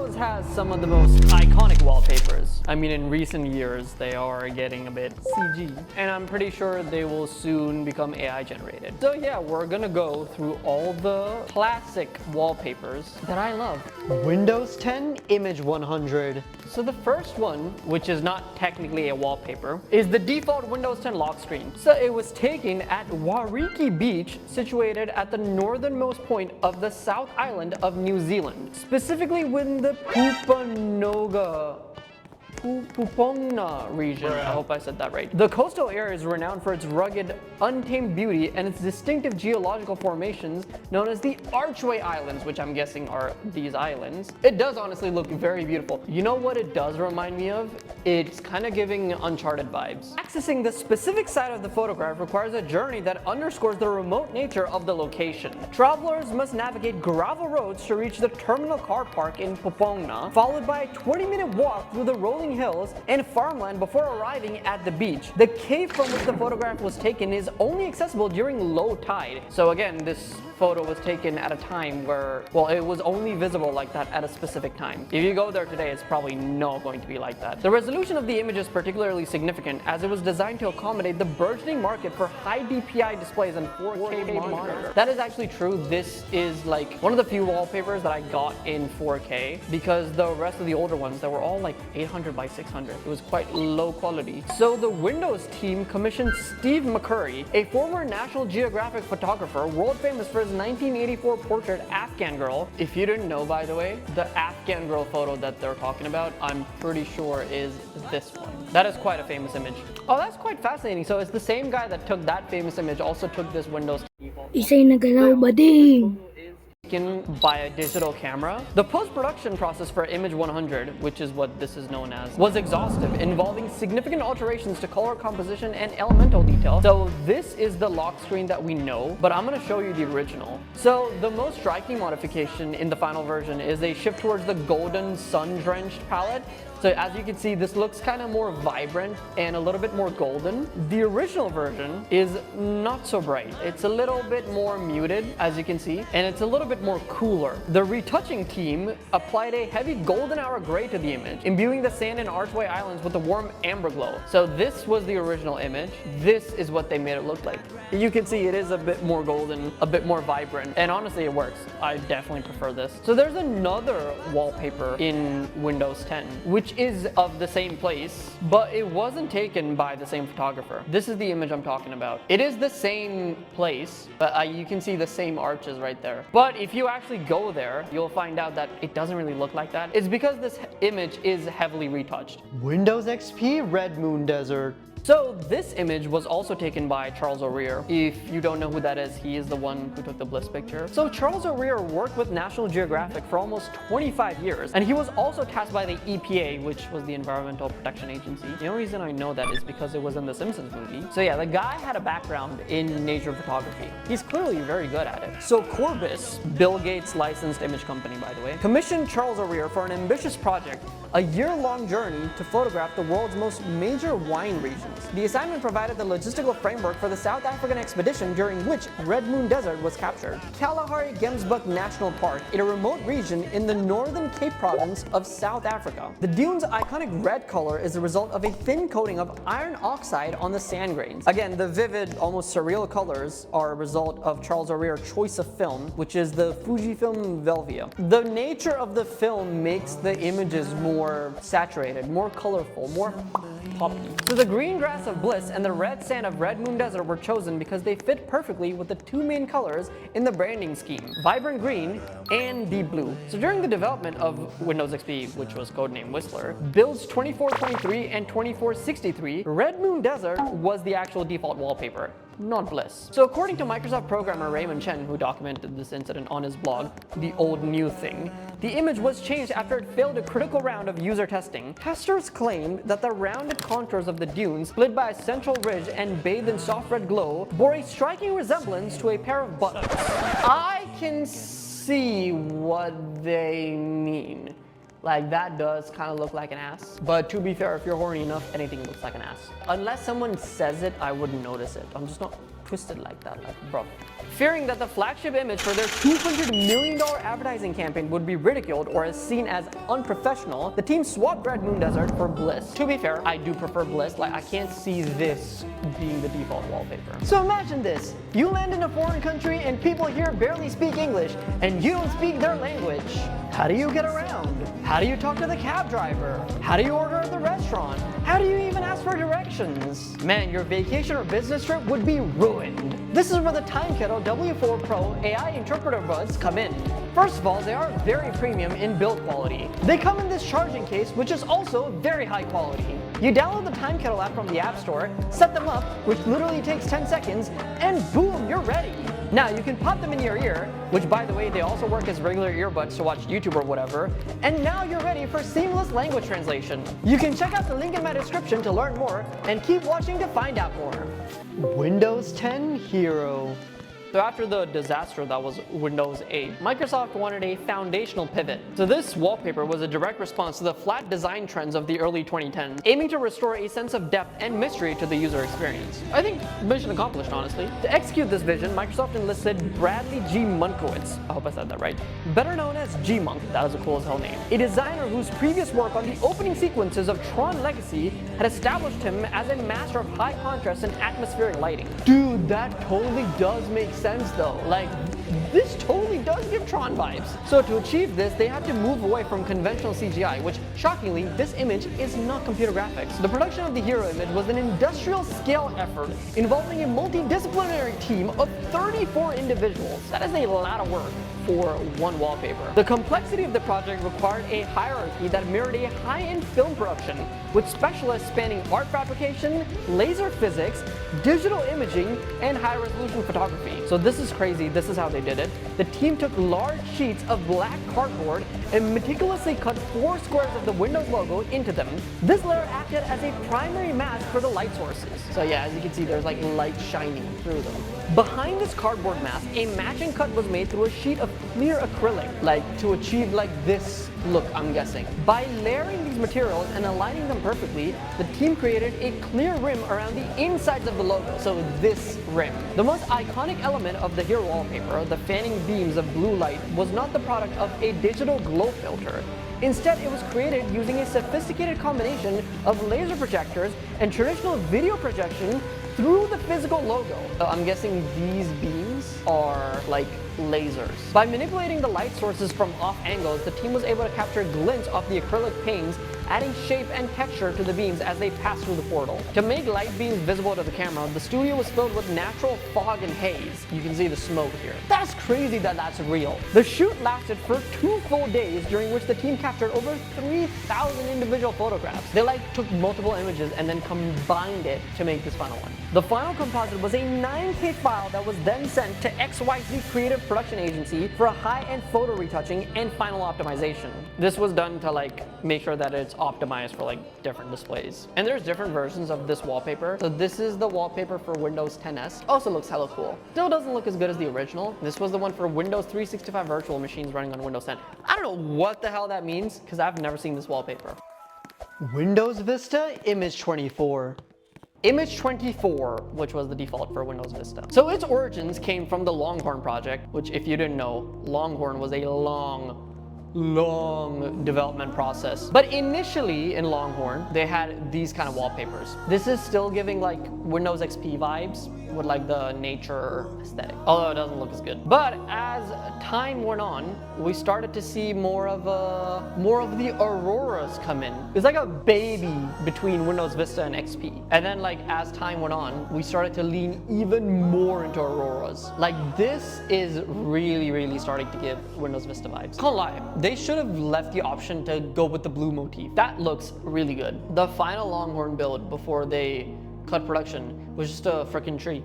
Windows has some of the most iconic wallpapers. I mean, in recent years, they are getting a bit CG, and I'm pretty sure they will soon become AI generated. So yeah, we're gonna go through all the classic wallpapers that I love. Windows 10 Image 100. So the first one, which is not technically a wallpaper, is the default Windows 10 lock screen. So it was taken at Wairiki Beach, situated at the northernmost point of the South Island of New Zealand, specifically within the Pupongna region. I hope I said that right. The coastal area is renowned for its rugged, untamed beauty and its distinctive geological formations known as the Archway Islands, which I'm guessing are these islands. It does honestly look very beautiful. You know what it does remind me of? It's kind of giving Uncharted vibes. Accessing the specific side of the photograph requires a journey that underscores the remote nature of the location. Travelers must navigate gravel roads to reach the terminal car park in Pupongna, followed by a 20-minute walk through the rolling hills and farmland before arriving at the beach. The cave from which the photograph was taken is only accessible during low tide. So again, this photo was taken at a time where, well, it was only visible like that at a specific time. If you go there today, it's probably not going to be like that. The resolution of the image is particularly significant as it was designed to accommodate the burgeoning market for high DPI displays and 4K monitors. That is actually true. This is like one of the few wallpapers that I got in 4K because the rest of the older ones, they were all like 800 by 600. It was quite low quality. So the Windows team commissioned Steve McCurry, a former National Geographic photographer, world famous for his 1984 portrait Afghan girl. If you didn't know, by the way, the Afghan girl photo that they're talking about, I'm pretty sure is this one. That is quite a famous image. Oh, that's quite fascinating. So it's the same guy that took that famous image also took this Windows Isa'y nagalaw ba ding? taken by a digital camera. The post-production process for Image 100, which is what this is known as, was exhaustive, involving significant alterations to color composition and elemental detail. So this is the lock screen that we know, but I'm going to show you the original. So the most striking modification in the final version is a shift towards the golden sun-drenched palette. So as you can see, this looks kind of more vibrant and a little bit more golden. The original version is not so bright. It's a little bit more muted, as you can see, and it's a little bit more cooler. The retouching team applied a heavy golden hour gray to the image, imbuing the sand and Archway Islands with a warm amber glow. So this was the original image. This is what they made it look like. You can see it is a bit more golden, a bit more vibrant, and honestly it works. I definitely prefer this. So there's another wallpaper in Windows 10, which is of the same place, but it wasn't taken by the same photographer. This is the image I'm talking about. It is the same place, but you can see the same arches right there. But if you actually go there, you'll find out that it doesn't really look like that. It's because this image is heavily retouched. Windows XP Red Moon Desert. So this image was also taken by Charles O'Rear. If you don't know who that is, he is the one who took the Bliss picture. So Charles O'Rear worked with National Geographic for almost 25 years, and he was also tasked by the EPA, which was the Environmental Protection Agency. The only reason I know that is because it was in the Simpsons movie. So yeah, the guy had a background in nature photography. He's clearly very good at it. So Corbis, Bill Gates' licensed image company by the way, commissioned Charles O'Rear for an ambitious project, a year-long journey to photograph the world's most major wine regions. The assignment provided the logistical framework for the South African expedition during which Red Moon Desert was captured. Kalahari Gemsbuck National Park, in a remote region in the northern Cape province of South Africa. The dune's iconic red color is the result of a thin coating of iron oxide on the sand grains. Again, the vivid, almost surreal colors are a result of Charles O'Rear's choice of film, which is the Fujifilm Velvia. The nature of the film makes the images more saturated, more colorful, more poppy. So the green grass of Bliss and the red sand of Red Moon Desert were chosen because they fit perfectly with the two main colors in the branding scheme, vibrant green and deep blue. So during the development of Windows XP, which was codenamed Whistler, builds 2423 and 2463, Red Moon Desert was the actual default wallpaper, not Bliss. So according to Microsoft programmer Raymond Chen, who documented this incident on his blog, The Old New Thing, the image was changed after it failed a critical round of user testing. Testers claimed that the rounded contours of the dunes, split by a central ridge and bathed in soft red glow, bore a striking resemblance to a pair of buttocks. I can see what they mean. Like, that does kind of look like an ass. But to be fair, if you're horny enough, anything looks like an ass. Unless someone says it, I wouldn't notice it. I'm just not twisted like that, like, bro. Fearing that the flagship image for their $200 million advertising campaign would be ridiculed or as seen as unprofessional, the team swapped Red Moon Desert for Bliss. To be fair, I do prefer Bliss. Like, I can't see this being the default wallpaper. So imagine this. You land in a foreign country and people here barely speak English and you don't speak their language. How do you get around? How do you talk to the cab driver? How do you order at the restaurant? How do you even ask for directions? Man, your vacation or business trip would be ruined. This is where the Time Kettle W4 Pro AI interpreter buds come in. First of all, they are very premium in build quality. They come in this charging case, which is also very high quality. You download the Time Kettle app from the App Store, set them up, which literally takes 10 seconds, and boom, you're ready. Now, you can pop them in your ear, which by the way, they also work as regular earbuds to watch YouTube or whatever, and now you're ready for seamless language translation. You can check out the link in my description to learn more, and keep watching to find out more. Windows 10 Hero. So after the disaster that was Windows 8, Microsoft wanted a foundational pivot. So this wallpaper was a direct response to the flat design trends of the early 2010s, aiming to restore a sense of depth and mystery to the user experience. I think mission accomplished, honestly. To execute this vision, Microsoft enlisted Bradley G. Munkowitz, I hope I said that right, better known as G-Monk, that was a cool as hell name, a designer whose previous work on the opening sequences of Tron Legacy had established him as a master of high contrast and atmospheric lighting. Dude, that totally does make sense though. Like, this totally does give Tron vibes. So to achieve this, they had to move away from conventional CGI, which shockingly, this image is not computer graphics. The production of the hero image was an industrial scale effort involving a multidisciplinary team of 34 individuals. That is a lot of work for one wallpaper. The complexity of the project required a hierarchy that mirrored a high-end film production, with specialists spanning art fabrication, laser physics, digital imaging, and high-resolution photography. So this is crazy, this is how they did it. The team took large sheets of black cardboard and meticulously cut 4 squares of the Windows logo into them. This layer acted as a primary mask for the light sources. So yeah, as you can see, there's like light shining through them. Behind this cardboard mask, a matching cut was made through a sheet of clear acrylic, like to achieve like this look, I'm guessing. By layering these materials and aligning them perfectly, the team created a clear rim around the insides of the logo, so this rim. The most iconic element of the hero wallpaper, the fanning beams of blue light, was not the product of a digital glow filter. Instead, it was created using a sophisticated combination of laser projectors and traditional video projection through the physical logo. I'm guessing these beams are like lasers. By manipulating the light sources from off angles, the team was able to capture glints off the acrylic panes, adding shape and texture to the beams as they passed through the portal. To make light beams visible to the camera, the studio was filled with natural fog and haze. You can see the smoke here. That's crazy that that's real. The shoot lasted for 2 full days, during which the team captured over 3,000 individual photographs. They took multiple images and then combined it to make this final one. The final composite was a 9K file that was then sent to XYZ Creative Production Agency for a high-end photo retouching and final optimization. This was done to make sure that it's optimized for different displays. And there's different versions of this wallpaper. So this is the wallpaper for Windows 10s. Also looks hella cool. Still doesn't look as good as the original. This was the one for Windows 365 virtual machines running on Windows 10. I don't know what the hell that means because I've never seen this wallpaper. Windows Vista Image 24. Image 24, which was the default for Windows Vista. So its origins came from the Longhorn project, which if you didn't know, Longhorn was a long development process. But initially in Longhorn, they had these kind of wallpapers. This is still giving Windows XP vibes with the nature aesthetic, although it doesn't look as good. But as time went on, we started to see more of the auroras come in. It's like a baby between Windows Vista and XP. And then as time went on, we started to lean even more into auroras. This is really starting to give Windows Vista vibes. Can't lie, they should have left the option to go with the blue motif. That looks really good. The final Longhorn build before they cut production was just a freaking tree.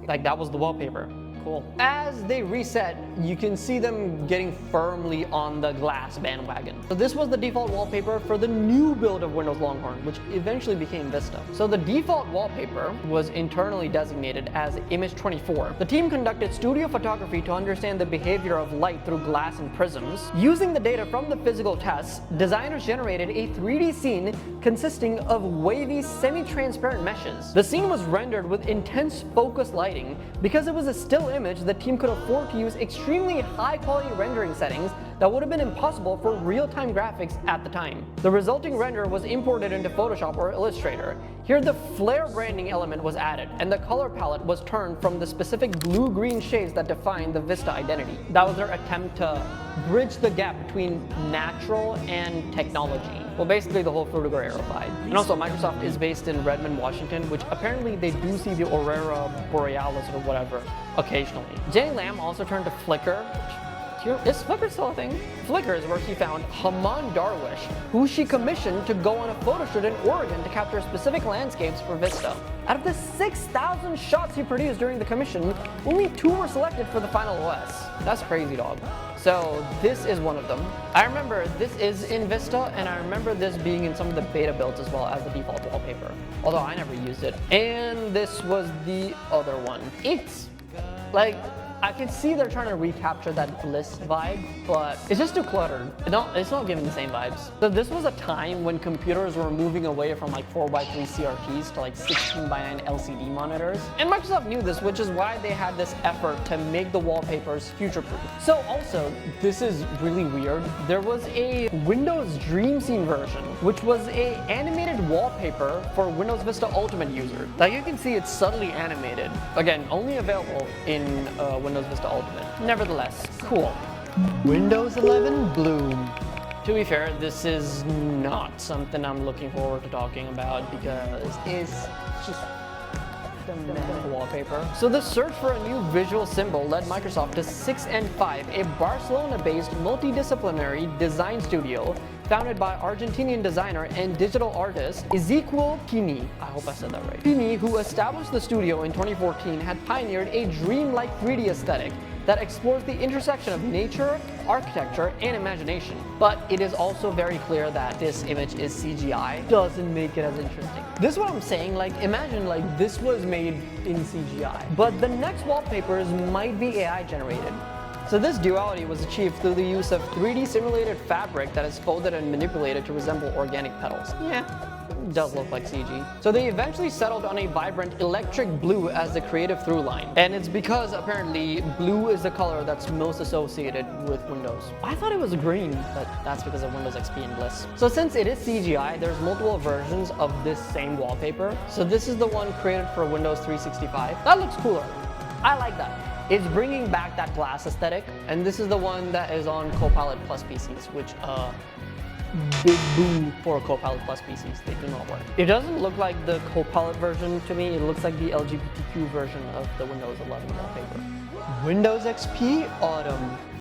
That was the wallpaper. cool. As they reset, you can see them getting firmly on the glass bandwagon. So this was the default wallpaper for the new build of Windows Longhorn, which eventually became Vista. So the default wallpaper was internally designated as Image 24. The team conducted studio photography to understand the behavior of light through glass and prisms. Using the data from the physical tests, designers generated a 3D scene consisting of wavy, semi-transparent meshes. The scene was rendered with intense focus lighting. Because it was a still image, the team could afford to use extremely high-quality rendering settings that would have been impossible for real-time graphics at the time. The resulting render was imported into Photoshop or Illustrator. Here the flare branding element was added, and the color palette was turned from the specific blue-green shades that define the Vista identity. That was their attempt to bridge the gap between natural and technology. Well, basically the whole Fruitiger era vibe. And also, Microsoft is based in Redmond, Washington, which apparently they do see the Aurora Borealis or whatever occasionally. Jenny Lam also turned to Flickr. Is Flickr still a thing? Flickr is where she found Haman Darwish, who she commissioned to go on a photo shoot in Oregon to capture specific landscapes for Vista. Out of the 6,000 shots he produced during the commission, only 2 were selected for the final OS. That's crazy, dog. So this is one of them. I remember this is in Vista, and I remember this being in some of the beta builds as well as the default wallpaper, although I never used it. And this was the other one. It's like, I can see they're trying to recapture that Bliss vibe, but it's just too cluttered. It's not giving the same vibes. So this was a time when computers were moving away from like 4x3 CRTs to like 16:9 LCD monitors. And Microsoft knew this, which is why they had this effort to make the wallpapers future-proof. So also, this is really weird. There was a Windows Dream Scene version, which was a animated wallpaper for Windows Vista Ultimate user. Like you can see it's subtly animated. Again, only available in Windows Vista Ultimate. Nevertheless, cool. Windows 11 Bloom. To be fair, this is not something I'm looking forward to talking about because it's just the wallpaper. So the search for a new visual symbol led Microsoft to 6n5, a Barcelona-based multidisciplinary design studio founded by Argentinian designer and digital artist Ezequiel Pini. I hope I said that right. Pini, who established the studio in 2014, had pioneered a dreamlike 3D aesthetic that explores the intersection of nature, architecture, and imagination. But it is also very clear that this image is CGI. Doesn't make it as interesting. This is what I'm saying, like imagine like this was made in CGI. But the next wallpapers might be AI generated. So this duality was achieved through the use of 3D simulated fabric that is folded and manipulated to resemble organic petals. Yeah, it does look like CG. So they eventually settled on a vibrant electric blue as the creative through line. And it's because apparently blue is the color that's most associated with Windows. I thought it was green, but that's because of Windows XP and Bliss. So since it is CGI, there's multiple versions of this same wallpaper. So this is the one created for Windows 365. That looks cooler. I like that. It's bringing back that glass aesthetic, and this is the one that is on Copilot Plus PCs, which big boo for Copilot Plus PCs. They do not work. It doesn't look like the Copilot version to me. It looks like the LGBTQ version of the Windows 11 wallpaper. Windows XP Autumn.